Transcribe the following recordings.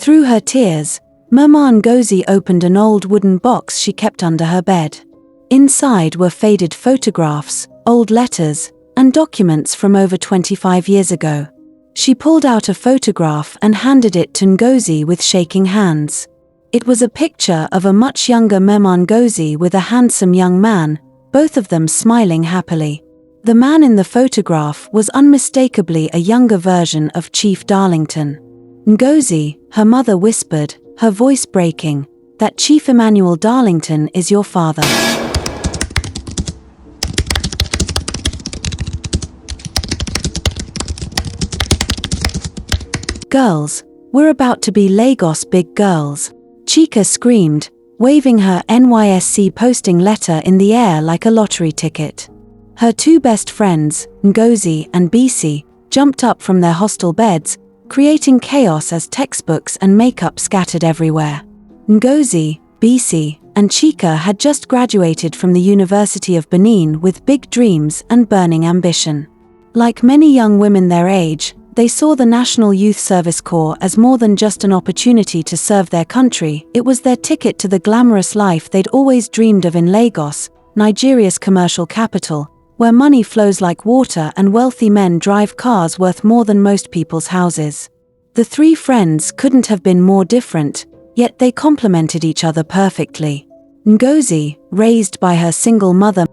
Through her tears, Mama Ngozi opened an old wooden box she kept under her bed. Inside were faded photographs, old letters, and documents from over 25 years ago. She pulled out a photograph and handed it to Ngozi with shaking hands. It was a picture of a much younger Mama Ngozi with a handsome young man, both of them smiling happily. The man in the photograph was unmistakably a younger version of Chief Darlington. Ngozi, her mother whispered, her voice breaking, "That Chief Emmanuel Darlington is your father." "Girls, we're about to be Lagos big girls," Chika screamed, waving her NYSC posting letter in the air like a lottery ticket. Her two best friends, Ngozi and Bisi, jumped up from their hostel beds, creating chaos as textbooks and makeup scattered everywhere. Ngozi, Bisi, and Chika had just graduated from the University of Benin with big dreams and burning ambition. Like many young women their age, they saw the National Youth Service Corps as more than just an opportunity to serve their country. It was their ticket to the glamorous life they'd always dreamed of in Lagos, Nigeria's commercial capital, where money flows like water and wealthy men drive cars worth more than most people's houses. The three friends couldn't have been more different, yet they complemented each other perfectly. Ngozi, raised by her single mother,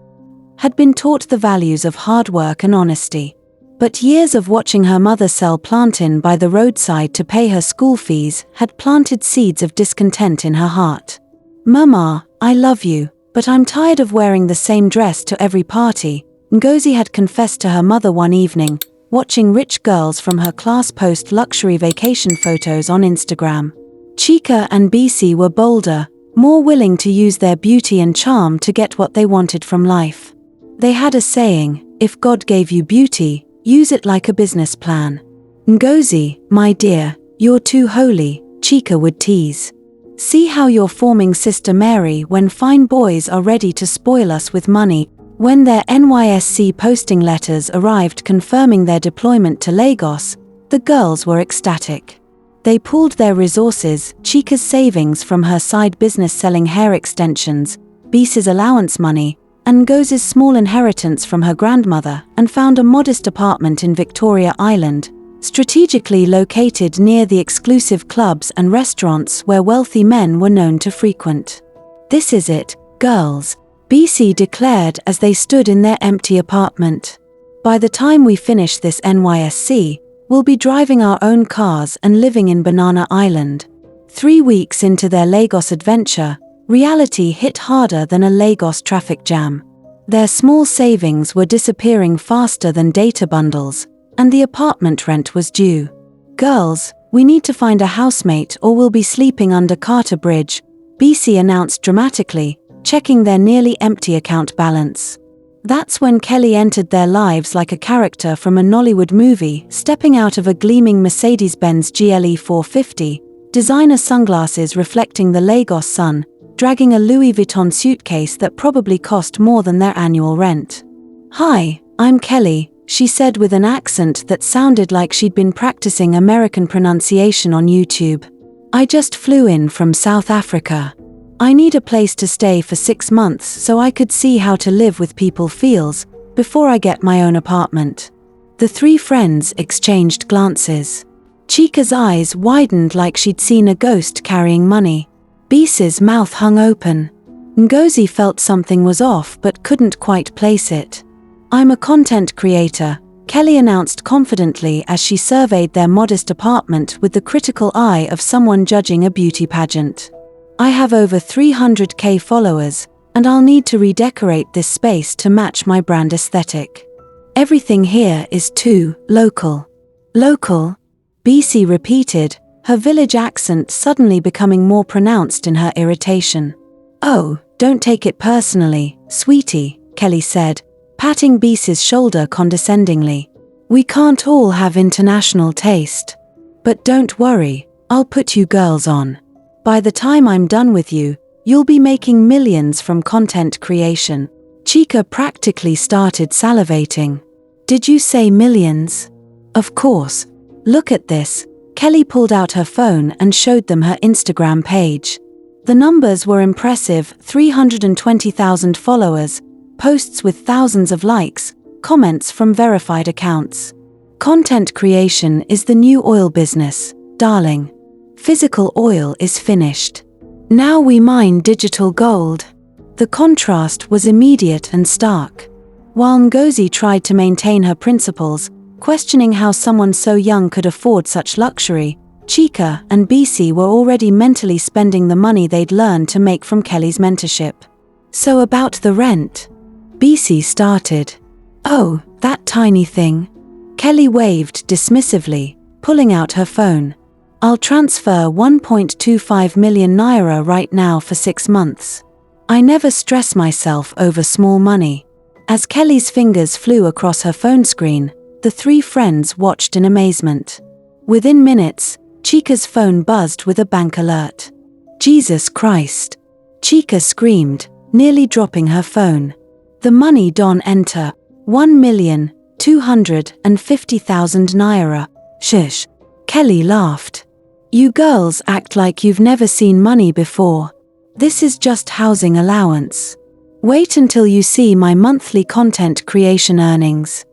had been taught the values of hard work and honesty. But years of watching her mother sell plantain by the roadside to pay her school fees had planted seeds of discontent in her heart. "Mama, I love you, but I'm tired of wearing the same dress to every party," Ngozi had confessed to her mother one evening, watching rich girls from her class post luxury vacation photos on Instagram. Chika and Bisi were bolder, more willing to use their beauty and charm to get what they wanted from life. They had a saying, "If God gave you beauty, use it like a business plan." "Ngozi, my dear, you're too holy," Chika would tease. "See how you're forming Sister Mary when fine boys are ready to spoil us with money." When their NYSC posting letters arrived confirming their deployment to Lagos, the girls were ecstatic. They pooled their resources, Chika's savings from her side business selling hair extensions, Bisi's allowance money, and Ngozi's small inheritance from her grandmother, and found a modest apartment in Victoria Island, strategically located near the exclusive clubs and restaurants where wealthy men were known to frequent. "This is it, girls," Bisi declared as they stood in their empty apartment. "By the time we finish this NYSC, we'll be driving our own cars and living in Banana Island." 3 weeks into their Lagos adventure, reality hit harder than a Lagos traffic jam. Their small savings were disappearing faster than data bundles, and the apartment rent was due. "Girls, we need to find a housemate or we'll be sleeping under Carter Bridge," Bisi announced dramatically, checking their nearly empty account balance. That's when Kelly entered their lives like a character from a Nollywood movie, stepping out of a gleaming Mercedes-Benz GLE 450, designer sunglasses reflecting the Lagos sun, dragging a Louis Vuitton suitcase that probably cost more than their annual rent. "Hi, I'm Kelly," she said with an accent that sounded like she'd been practicing American pronunciation on YouTube. "I just flew in from South Africa. I need a place to stay for 6 months so I could see how to live with people feels, before I get my own apartment." The three friends exchanged glances. Chika's eyes widened like she'd seen a ghost carrying money. Bisi's mouth hung open. Ngozi felt something was off but couldn't quite place it. "I'm a content creator," Kelly announced confidently as she surveyed their modest apartment with the critical eye of someone judging a beauty pageant. "I have over 300k followers, and I'll need to redecorate this space to match my brand aesthetic. Everything here is too local." "Local?" Bisi repeated, her village accent suddenly becoming more pronounced in her irritation. "Oh, don't take it personally, sweetie," Kelly said, patting Bisi's shoulder condescendingly. "We can't all have international taste. But don't worry, I'll put you girls on. By the time I'm done with you, you'll be making millions from content creation." Chika practically started salivating. "Did you say millions?" "Of course. Look at this." Kelly pulled out her phone and showed them her Instagram page. The numbers were impressive: 320,000 followers, posts with thousands of likes, comments from verified accounts. Content creation is the new oil business, darling. Physical oil is finished. Now we mine digital gold. The contrast was immediate and stark. While Ngozi tried to maintain her principles, questioning how someone so young could afford such luxury, Chika and Bisi were already mentally spending the money they'd learned to make from Kelly's mentorship. "So about the rent?" Bisi started. "Oh, that tiny thing." Kelly waved dismissively, pulling out her phone. "I'll transfer 1.25 million naira right now for 6 months. I never stress myself over small money." As Kelly's fingers flew across her phone screen, the three friends watched in amazement. Within minutes, Chika's phone buzzed with a bank alert. "Jesus Christ!" Chika screamed, nearly dropping her phone. "The money, Don, enter. 1,250,000 naira. Shush." Kelly laughed. "You girls act like you've never seen money before. This is just housing allowance. Wait until you see my monthly content creation earnings."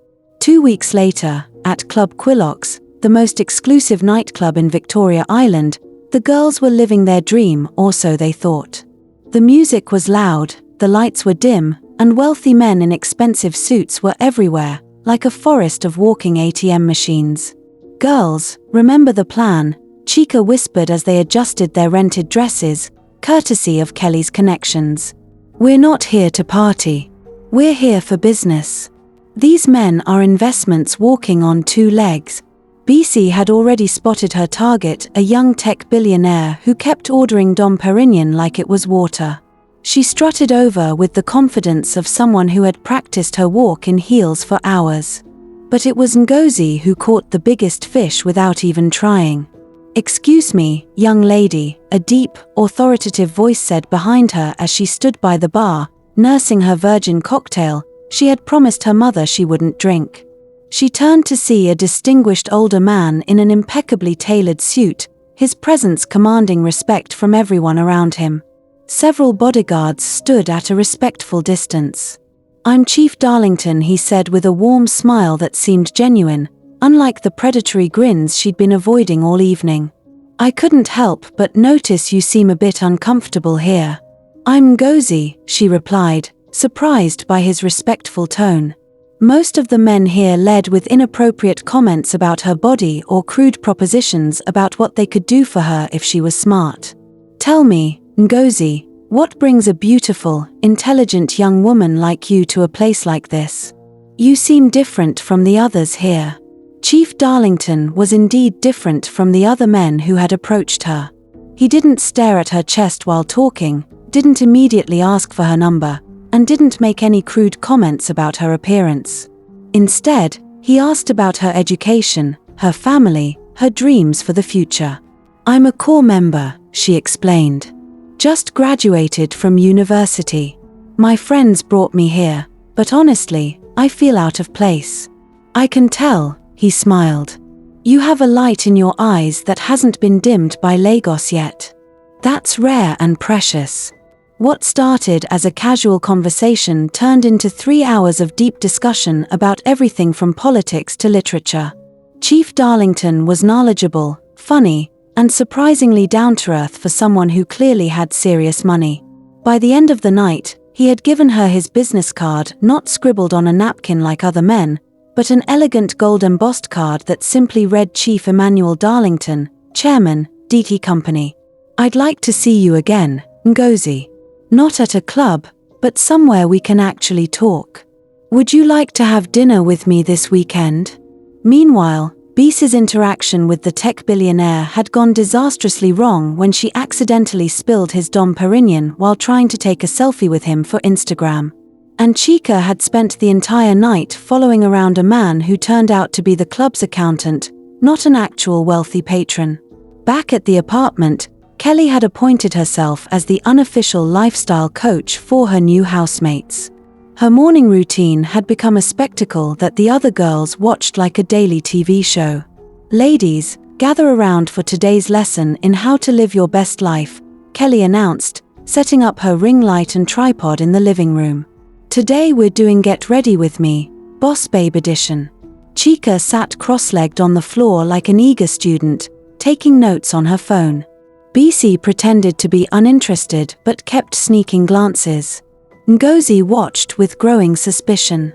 2 weeks later, at Club Quillox, the most exclusive nightclub in Victoria Island, the girls were living their dream, or so they thought. The music was loud, the lights were dim, and wealthy men in expensive suits were everywhere, like a forest of walking ATM machines. "Girls, remember the plan," Chika whispered as they adjusted their rented dresses, courtesy of Kelly's connections. "We're not here to party. We're here for business. These men are investments walking on 2 legs." Bisi had already spotted her target, a young tech billionaire who kept ordering Dom Perignon like it was water. She strutted over with the confidence of someone who had practiced her walk in heels for hours. But it was Ngozi who caught the biggest fish without even trying. "Excuse me, young lady," a deep, authoritative voice said behind her as she stood by the bar, nursing her virgin cocktail she had promised her mother she wouldn't drink. She turned to see a distinguished older man in an impeccably tailored suit, his presence commanding respect from everyone around him. Several bodyguards stood at a respectful distance. "I'm Chief Darlington," he said with a warm smile that seemed genuine, unlike the predatory grins she'd been avoiding all evening. "I couldn't help but notice you seem a bit uncomfortable here." "I'm Ngozi," she replied, surprised by his respectful tone. Most of the men here led with inappropriate comments about her body or crude propositions about what they could do for her if she was smart. "Tell me, Ngozi, what brings a beautiful, intelligent young woman like you to a place like this? You seem different from the others here." Chief Darlington was indeed different from the other men who had approached her. He didn't stare at her chest while talking, didn't immediately ask for her number, and didn't make any crude comments about her appearance. Instead, he asked about her education, her family, her dreams for the future. "I'm a core member," she explained. "Just graduated from university. My friends brought me here, but honestly, I feel out of place." "I can tell," he smiled. "You have a light in your eyes that hasn't been dimmed by Lagos yet. That's rare and precious." What started as a casual conversation turned into 3 hours of deep discussion about everything from politics to literature. Chief Darlington was knowledgeable, funny, and surprisingly down-to-earth for someone who clearly had serious money. By the end of the night, he had given her his business card, not scribbled on a napkin like other men, but an elegant gold-embossed card that simply read Chief Emmanuel Darlington, Chairman, DT Company. "I'd like to see you again, Ngozi. Not at a club, but somewhere we can actually talk. Would you like to have dinner with me this weekend?" Meanwhile, Bisi's interaction with the tech billionaire had gone disastrously wrong when she accidentally spilled his Dom Perignon while trying to take a selfie with him for Instagram. And Chika had spent the entire night following around a man who turned out to be the club's accountant, not an actual wealthy patron. Back at the apartment, Kelly had appointed herself as the unofficial lifestyle coach for her new housemates. Her morning routine had become a spectacle that the other girls watched like a daily TV show. "Ladies, Gather around for today's lesson in how to live your best life, Kelly announced, setting up her ring light and tripod in the living room. Today we're doing Get Ready With Me, Boss Babe Edition. Chika sat cross-legged on the floor like an eager student, taking notes on her phone. Bisi pretended to be uninterested but kept sneaking glances. Ngozi watched with growing suspicion.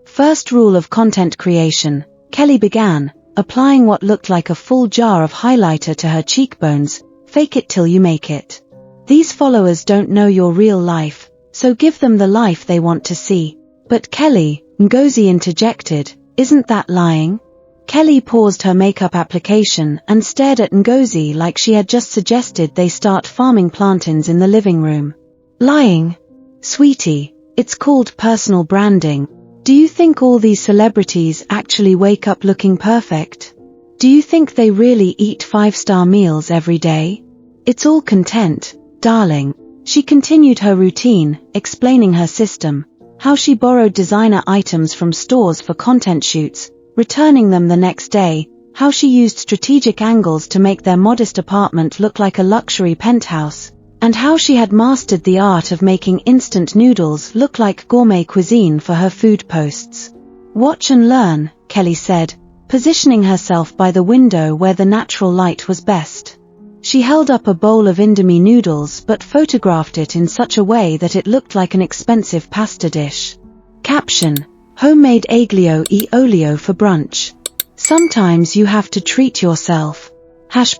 First rule of content creation, Kelly began, applying what looked like a full jar of highlighter to her cheekbones. Fake it till you make it. These followers don't know your real life, so give them the life they want to see. But Kelly, Ngozi interjected, isn't that lying? Kelly paused her makeup application and stared at Ngozi like she had just suggested they start farming plantains in the living room. Lying? Sweetie, it's called personal branding. Do you think all these celebrities actually wake up looking perfect? Do you think they really eat 5-star meals every day? It's all content, darling. She continued her routine, explaining her system, how she borrowed designer items from stores for content shoots, returning them the next day, how she used strategic angles to make their modest apartment look like a luxury penthouse, and how she had mastered the art of making instant noodles look like gourmet cuisine for her food posts. Watch and learn, Kelly said, positioning herself by the window where the natural light was best. She held up a bowl of Indomie noodles but photographed it in such a way that it looked like an expensive pasta dish. Caption: homemade aglio e olio for brunch. Sometimes you have to treat yourself.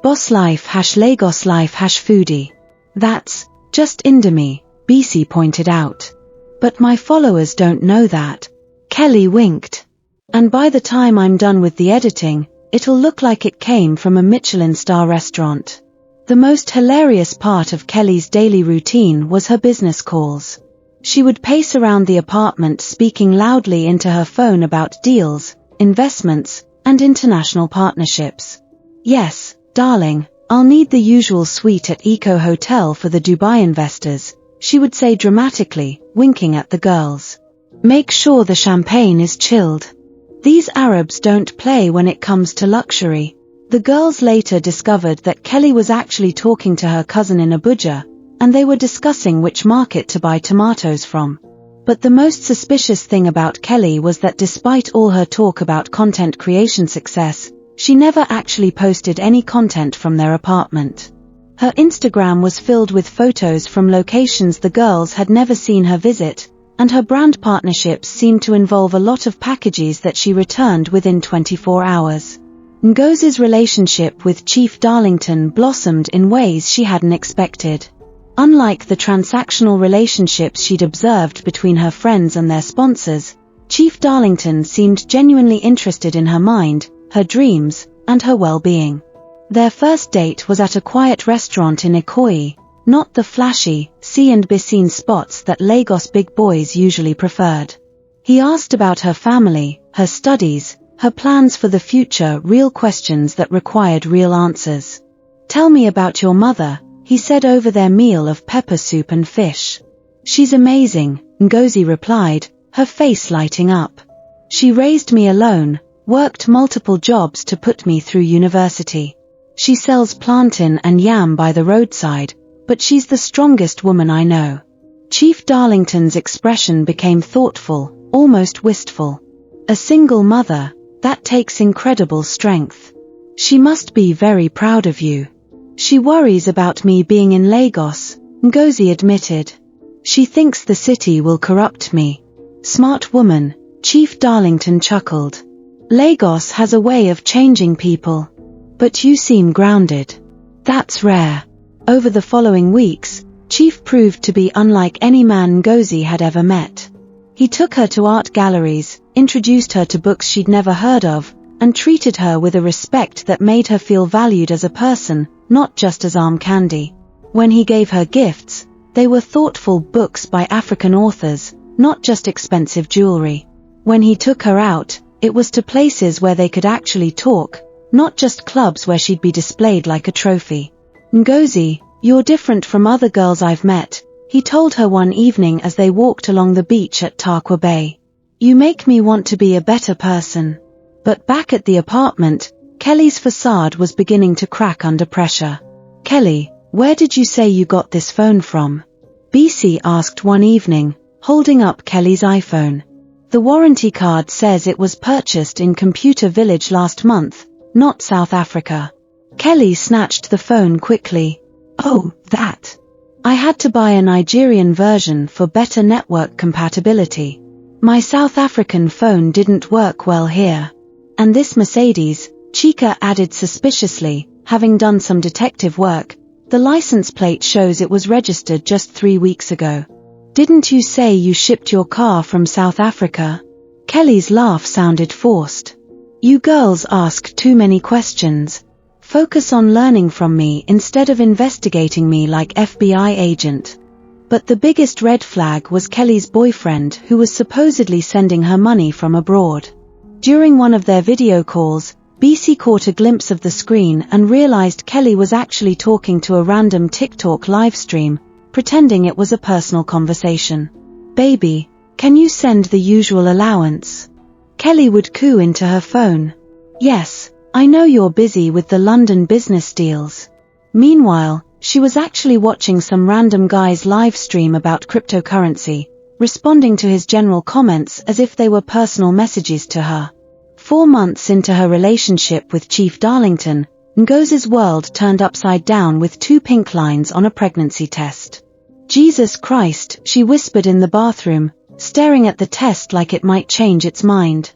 #boss life, #Lagos life, #foodie. That's just Indomie, Bisi pointed out. But my followers don't know that. Kelly winked. And by the time I'm done with the editing, it'll look like it came from a Michelin star restaurant. The most hilarious part of Kelly's daily routine was her business calls. She would pace around the apartment speaking loudly into her phone about deals, investments, and international partnerships. Yes, darling, I'll need the usual suite at Eco Hotel for the Dubai investors, she would say dramatically, winking at the girls. Make sure the champagne is chilled. These Arabs don't play when it comes to luxury. The girls later discovered that Kelly was actually talking to her cousin in Abuja, and they were discussing which market to buy tomatoes from. But the most suspicious thing about Kelly was that despite all her talk about content creation success, she never actually posted any content from their apartment. Her Instagram was filled with photos from locations the girls had never seen her visit, and her brand partnerships seemed to involve a lot of packages that she returned within 24 hours. Ngozi's relationship with Chief Darlington blossomed in ways she hadn't expected. Unlike the transactional relationships she'd observed between her friends and their sponsors, Chief Darlington seemed genuinely interested in her mind, her dreams, and her well-being. Their first date was at a quiet restaurant in Ikoyi, not the flashy, sea and Bisi spots that Lagos big boys usually preferred. He asked about her family, her studies, her plans for the future, real questions that required real answers. Tell me about your mother, he said over their meal of pepper soup and fish. She's amazing, Ngozi replied, her face lighting up. She raised me alone, worked multiple jobs to put me through university. She sells plantain and yam by the roadside, but she's the strongest woman I know. Chief Darlington's expression became thoughtful, almost wistful. A single mother, that takes incredible strength. She must be very proud of you. She worries about me being in Lagos, Ngozi admitted. She thinks the city will corrupt me. Smart woman, Chief Darlington chuckled. Lagos has a way of changing people. But you seem grounded. That's rare. Over the following weeks, Chief proved to be unlike any man Ngozi had ever met. He took her to art galleries, introduced her to books she'd never heard of, and treated her with a respect that made her feel valued as a person, not just as arm candy. When he gave her gifts, they were thoughtful books by African authors, not just expensive jewelry. When he took her out, it was to places where they could actually talk, not just clubs where she'd be displayed like a trophy. Ngozi, you're different from other girls I've met, he told her one evening as they walked along the beach at Tarkwa Bay. You make me want to be a better person. But back at the apartment, Kelly's facade was beginning to crack under pressure. "Kelly, where did you say you got this phone from?" Bisi asked one evening, holding up Kelly's iPhone. "The warranty card says it was purchased in Computer Village last month, not South Africa." Kelly snatched the phone quickly. "Oh, that. I had to buy a Nigerian version for better network compatibility. My South African phone didn't work well here." "And this Mercedes," Chika added suspiciously, having done some detective work, "the license plate shows it was registered just 3 weeks ago. Didn't you say you shipped your car from South Africa?" Kelly's laugh sounded forced. "You girls ask too many questions. Focus on learning from me instead of investigating me like FBI agent." But the biggest red flag was Kelly's boyfriend, who was supposedly sending her money from abroad. During one of their video calls, Bisi caught a glimpse of the screen and realized Kelly was actually talking to a random TikTok livestream, pretending it was a personal conversation. "Baby, can you send the usual allowance?" Kelly would coo into her phone. "Yes, I know you're busy with the London business deals." Meanwhile, she was actually watching some random guy's live stream about cryptocurrency, responding to his general comments as if they were personal messages to her. 4 months into her relationship with Chief Darlington, Ngozi's world turned upside down with 2 pink lines on a pregnancy test. "Jesus Christ," she whispered in the bathroom, staring at the test like it might change its mind.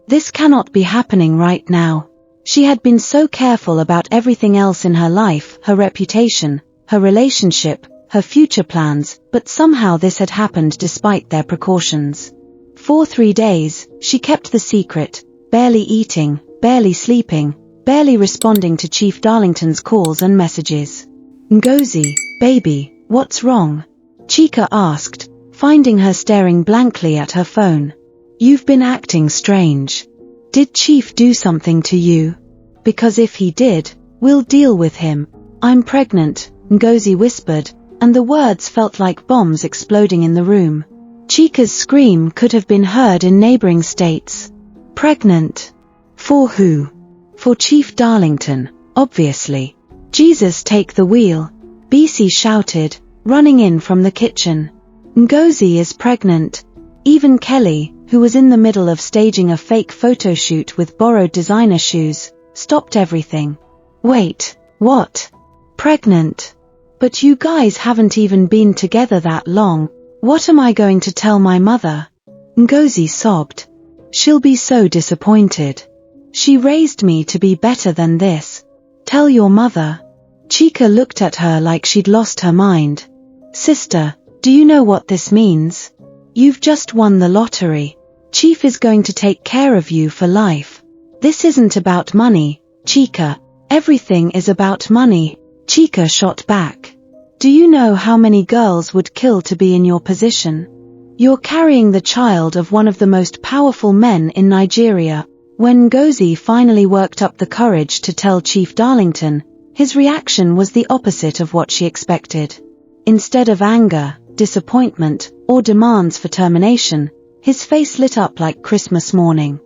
This cannot be happening right now. She had been so careful about everything else in her life, her reputation, her relationship, her future plans, but somehow this had happened despite their precautions. For 3 days, she kept the secret, barely eating, barely sleeping, barely responding to Chief Darlington's calls and messages. "Ngozi, baby, what's wrong?" Chika asked, finding her staring blankly at her phone. "You've been acting strange. Did Chief do something to you? Because if he did, we'll deal with him." "I'm pregnant," Ngozi whispered, and the words felt like bombs exploding in the room. Chika's scream could have been heard in neighboring states. "Pregnant? For who?" "For Chief Darlington, obviously." "Jesus, take the wheel," Bisi shouted, running in from the kitchen. "Ngozi is pregnant." Even Kelly, who was in the middle of staging a fake photo shoot with borrowed designer shoes, stopped everything. "Wait, what? Pregnant? But you guys haven't even been together that long. What am I going to tell my mother?" Ngozi sobbed. "She'll be so disappointed. She raised me to be better than this. Tell your mother." Chika looked at her like she'd lost her mind. "Sister, do you know what this means? You've just won the lottery. Chief is going to take care of you for life. This isn't about money, Chika. Everything is about money." Chika shot back. "Do you know how many girls would kill to be in your position? You're carrying the child of one of the most powerful men in Nigeria." When Ngozi finally worked up the courage to tell Chief Darlington, his reaction was the opposite of what she expected. Instead of anger, disappointment, or demands for termination, his face lit up like Christmas morning.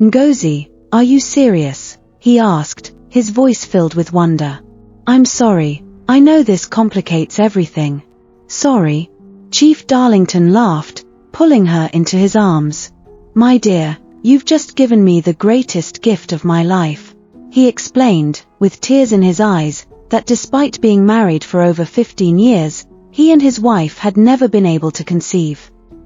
"Ngozi, are you serious?" he asked, his voice filled with wonder. "I'm sorry, I know this complicates everything." "Sorry?" Chief Darlington laughed, pulling her into his arms. "My dear, you've just given me the greatest gift of my life." He explained, with tears in his eyes, that despite being married for over 15 years, he and his wife had never been able to conceive.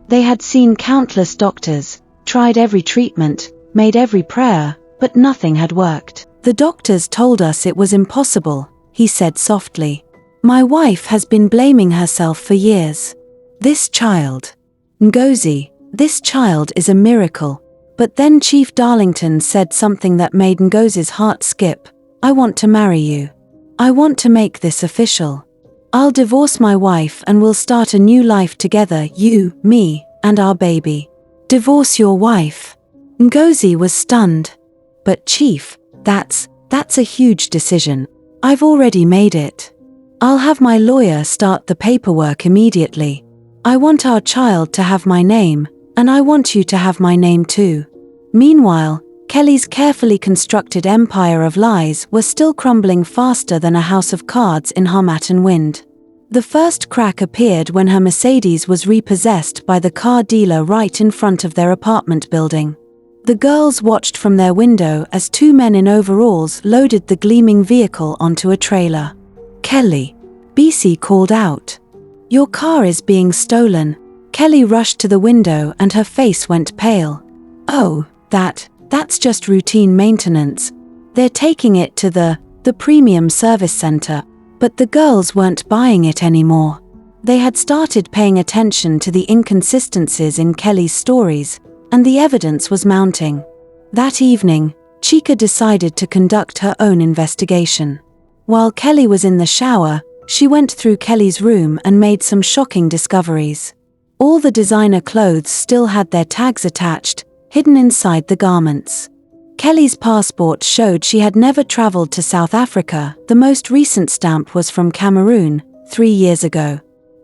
They had seen countless doctors, tried every treatment, made every prayer, but nothing had worked. "The doctors told us it was impossible," he said softly. "My wife has been blaming herself for years. This child, Ngozi, this child is a miracle." But then Chief Darlington said something that made Ngozi's heart skip. "I want to marry you. I want to make this official. I'll divorce my wife and we'll start a new life together, you, me, and our baby." "Divorce your wife?" Ngozi was stunned. "But Chief, that's a huge decision. I've already made it. I'll have my lawyer start the paperwork immediately. I want our child to have my name, and I want you to have my name too." Meanwhile, Kelly's carefully constructed empire of lies was still crumbling faster than a house of cards in Harmattan wind. The first crack appeared when her Mercedes was repossessed by the car dealer right in front of their apartment building. The girls watched from their window as two men in overalls loaded the gleaming vehicle onto a trailer. "Kelly," Bisi called out. "Your car is being stolen." Kelly rushed to the window and her face went pale. "Oh, that's just routine maintenance. They're taking it to the premium service center." But the girls weren't buying it anymore. They had started paying attention to the inconsistencies in Kelly's stories, and the evidence was mounting. That evening, Chika decided to conduct her own investigation. While Kelly was in the shower, she went through Kelly's room and made some shocking discoveries. All the designer clothes still had their tags attached, hidden inside the garments. Kelly's passport showed she had never traveled to South Africa. The most recent stamp was from Cameroon, 3 years ago.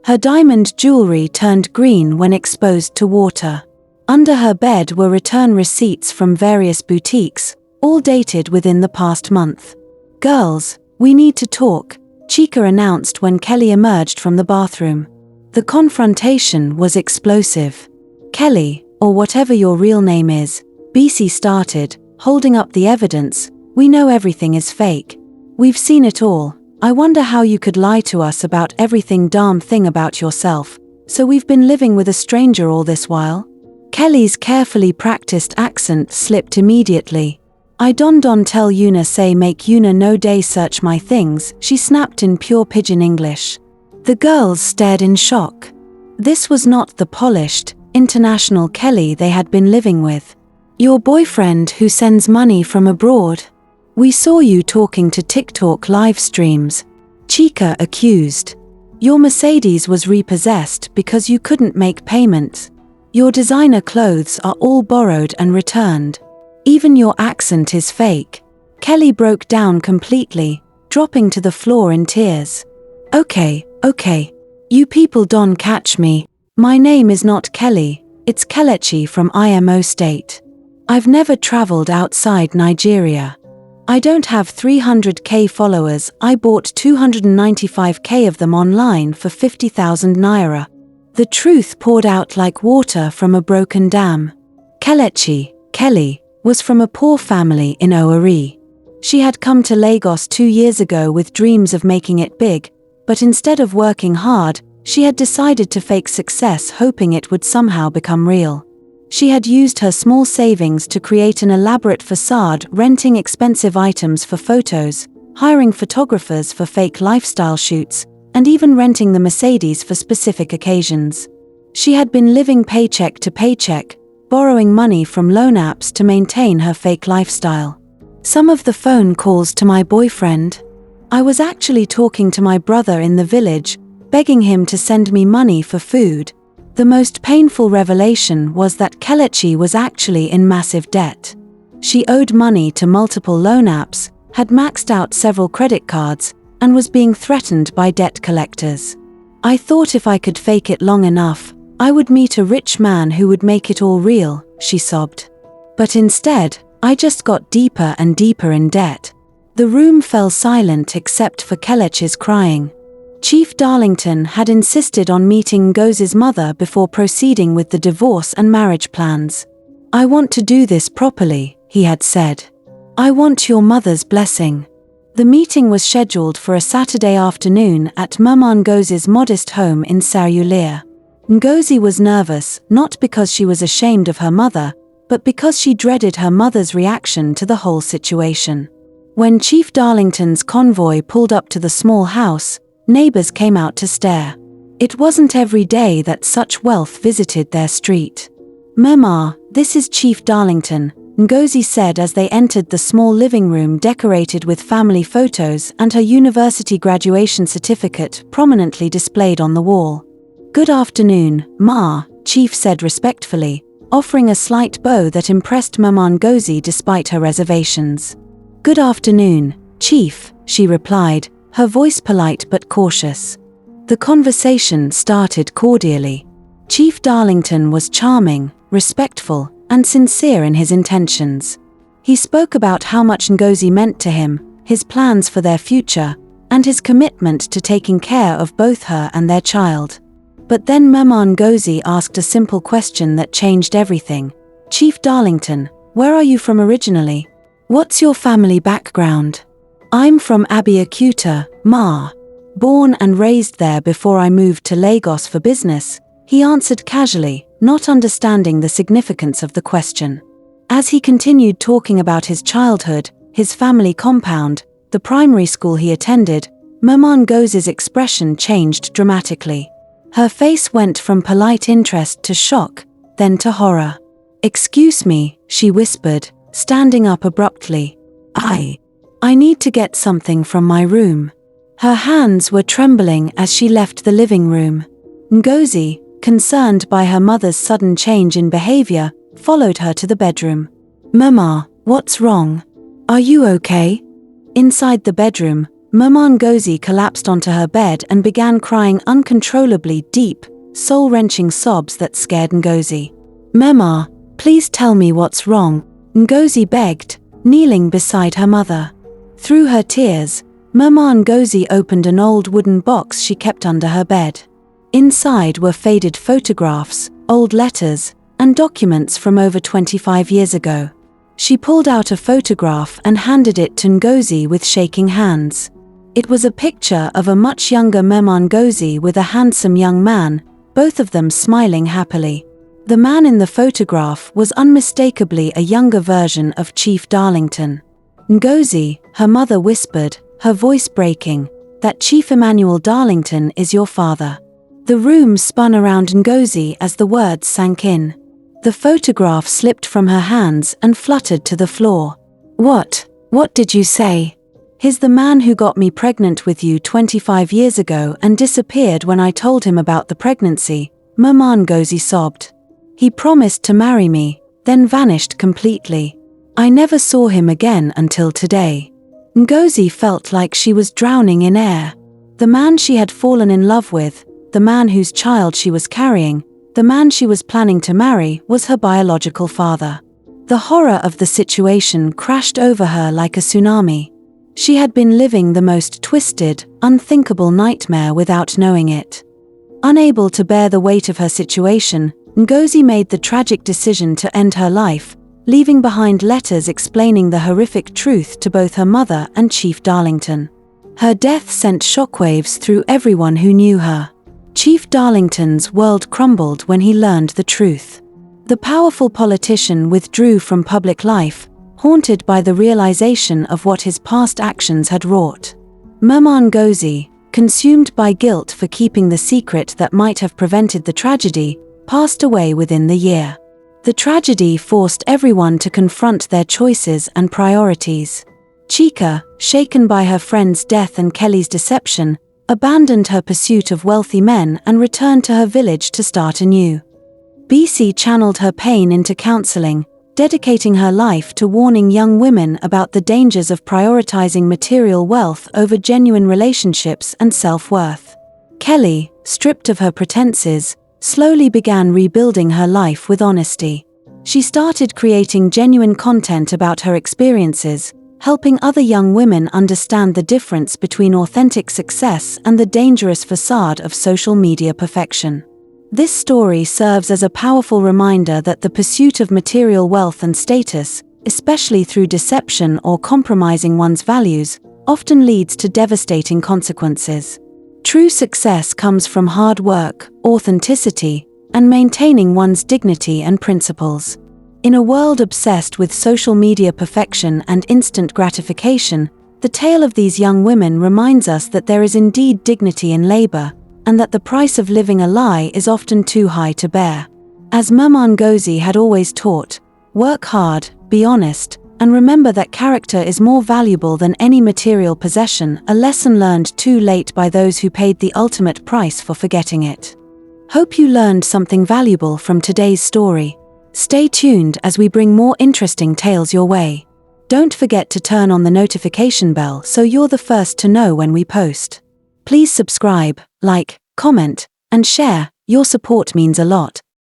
Her diamond jewelry turned green when exposed to water. Under her bed were return receipts from various boutiques, all dated within the past month. "Girls, we need to talk," Chika announced when Kelly emerged from the bathroom. The confrontation was explosive. "Kelly, or whatever your real name is," Bisi started, holding up the evidence. "We know everything is fake. We've seen it all. I wonder how you could lie to us about everything damn thing about yourself. So we've been living with a stranger all this while?" Kelly's carefully practiced accent slipped immediately. "I don tell Yuna say make Yuna no day search my things," she snapped in pure pidgin English. The girls stared in shock. This was not the polished, international Kelly they had been living with. "Your boyfriend who sends money from abroad. We saw you talking to TikTok live streams," Chika accused. "Your Mercedes was repossessed because you couldn't make payments. Your designer clothes are all borrowed and returned. Even your accent is fake." Kelly broke down completely, dropping to the floor in tears. Okay. You people don't catch me. My name is not Kelly, it's Kelechi from IMO State. I've never traveled outside Nigeria. I don't have 300k followers. I bought 295k of them online for 50,000 naira. The truth poured out like water from a broken dam. Kelechi, Kelly, was from a poor family in Owerri. She had come to Lagos 2 years ago with dreams of making it big, but instead of working hard, she had decided to fake success, hoping it would somehow become real. She had used her small savings to create an elaborate facade, renting expensive items for photos, hiring photographers for fake lifestyle shoots, and even renting the Mercedes for specific occasions. She had been living paycheck to paycheck, borrowing money from loan apps to maintain her fake lifestyle. Some of the phone calls to my boyfriend. I was actually talking to my brother in the village, begging him to send me money for food. The most painful revelation was that Kelechi was actually in massive debt. She owed money to multiple loan apps, had maxed out several credit cards, and was being threatened by debt collectors. I thought if I could fake it long enough, I would meet a rich man who would make it all real, she sobbed. But instead, I just got deeper and deeper in debt. The room fell silent except for Kelechi's crying. Chief Darlington had insisted on meeting Ngozi's mother before proceeding with the divorce and marriage plans. I want to do this properly, he had said. I want your mother's blessing. The meeting was scheduled for a Saturday afternoon at Mama Ngozi's modest home in Sarulia. Ngozi was nervous, not because she was ashamed of her mother, but because she dreaded her mother's reaction to the whole situation. When Chief Darlington's convoy pulled up to the small house, neighbors came out to stare. It wasn't every day that such wealth visited their street. Mama, this is Chief Darlington, Ngozi said as they entered the small living room decorated with family photos and her university graduation certificate prominently displayed on the wall. Good afternoon, Ma, Chief said respectfully, offering a slight bow that impressed Mama Ngozi despite her reservations. Good afternoon, Chief, she replied, her voice polite but cautious. The conversation started cordially. Chief Darlington was charming, respectful, and sincere in his intentions. He spoke about how much Ngozi meant to him, his plans for their future, and his commitment to taking care of both her and their child. But then Mama Ngozi asked a simple question that changed everything. "Chief Darlington, where are you from originally? What's your family background?" "I'm from Abeokuta, Ma. Born and raised there before I moved to Lagos for business," he answered casually, not understanding the significance of the question. As he continued talking about his childhood, his family compound, the primary school he attended, Mama Ngozi's expression changed dramatically. Her face went from polite interest to shock, then to horror. "Excuse me," she whispered, standing up abruptly. I need to get something from my room." Her hands were trembling as she left the living room. Ngozi, concerned by her mother's sudden change in behavior, followed her to the bedroom. "Mama, what's wrong? Are you okay?" Inside the bedroom, Mama Ngozi collapsed onto her bed and began crying uncontrollably deep, soul-wrenching sobs that scared Ngozi. "Mama, please tell me what's wrong," Ngozi begged, kneeling beside her mother. Through her tears, Mama Ngozi opened an old wooden box she kept under her bed. Inside were faded photographs, old letters, and documents from over 25 years ago. She pulled out a photograph and handed it to Ngozi with shaking hands. It was a picture of a much younger Mama Ngozi with a handsome young man, both of them smiling happily. The man in the photograph was unmistakably a younger version of Chief Darlington. "Ngozi," her mother whispered, her voice breaking, "that Chief Emmanuel Darlington is your father." The room spun around Ngozi as the words sank in. The photograph slipped from her hands and fluttered to the floor. What did you say?" "He's the man who got me pregnant with you 25 years ago and disappeared when I told him about the pregnancy," Mama Ngozi sobbed. "He promised to marry me, then vanished completely. I never saw him again until today." Ngozi felt like she was drowning in air. The man she had fallen in love with, the man whose child she was carrying, the man she was planning to marry, was her biological father. The horror of the situation crashed over her like a tsunami. She had been living the most twisted, unthinkable nightmare without knowing it. Unable to bear the weight of her situation, Ngozi made the tragic decision to end her life, leaving behind letters explaining the horrific truth to both her mother and Chief Darlington. Her death sent shockwaves through everyone who knew her. Chief Darlington's world crumbled when he learned the truth. The powerful politician withdrew from public life, haunted by the realization of what his past actions had wrought. Mama Ngozi, consumed by guilt for keeping the secret that might have prevented the tragedy, passed away within the year. The tragedy forced everyone to confront their choices and priorities. Chika, shaken by her friend's death and Kelly's deception, abandoned her pursuit of wealthy men and returned to her village to start anew. Bisi channeled her pain into counseling, dedicating her life to warning young women about the dangers of prioritizing material wealth over genuine relationships and self-worth. Kelly, stripped of her pretenses, slowly began rebuilding her life with honesty. She started creating genuine content about her experiences, helping other young women understand the difference between authentic success and the dangerous facade of social media perfection. This story serves as a powerful reminder that the pursuit of material wealth and status, especially through deception or compromising one's values, often leads to devastating consequences. True success comes from hard work, authenticity, and maintaining one's dignity and principles. In a world obsessed with social media perfection and instant gratification, the tale of these young women reminds us that there is indeed dignity in labor, and that the price of living a lie is often too high to bear. As Mama Ngozi had always taught, work hard, be honest, and remember that character is more valuable than any material possession, a lesson learned too late by those who paid the ultimate price for forgetting it. Hope you learned something valuable from today's story. Stay tuned as we bring more interesting tales your way. Don't forget to turn on the notification bell so you're the first to know when we post. Please subscribe, like, comment, and share. Your support means a lot.